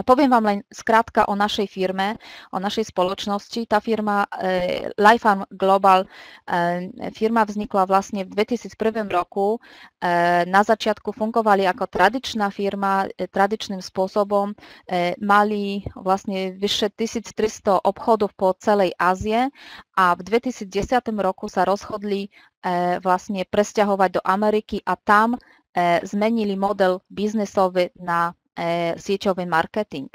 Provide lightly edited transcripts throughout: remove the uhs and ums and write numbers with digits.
Poviem vám len skrátka o našej firme, o našej spoločnosti. Tá firma Lifefarm Global firma vznikla vlastne v 2001 roku. Na začiatku fungovali ako tradičná firma, tradičným spôsobom. Mali vlastne vyše 1300 obchodov po celej Ázie a v 2010 roku sa rozhodli vlastne presťahovať do Ameriky a tam zmenili model biznesový na sieťový marketing.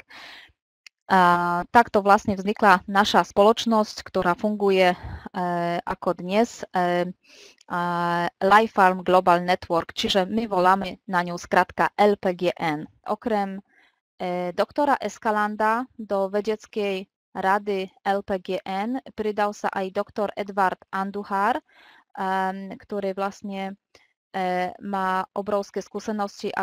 Takto vlastne vznikla naša spoločnosť, ktorá funguje ako dnes Lifefarm Global Network, čiže my voláme na ňu skrátka LPGN. Okrem doktora Escalanda do vedeckej rady LPGN pridal sa aj doktor Edward Andujar, ktorý vlastne má obrovské skúsenosti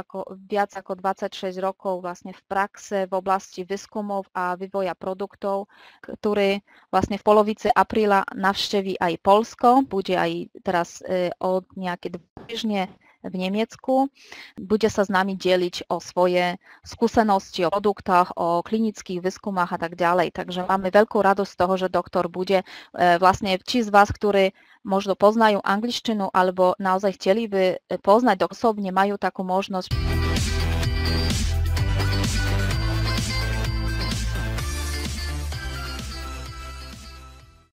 viac ako 26 rokov vlastne v praxe v oblasti výskumov a vývoja produktov, ktorý vlastne v polovici apríla navšteví aj Poľsko, bude aj teraz od nejaké 2 týždne v Nemecku. Bude sa s nami deliť o svoje skúsenosti, o produktoch, o klinických výskumách a tak ďalej. Takže máme veľkú radosť z toho, že doktor bude vlastne či z vás, ktorí možno poznajú angličtinu alebo naozaj chceli by poznať osobne, majú takú možnosť.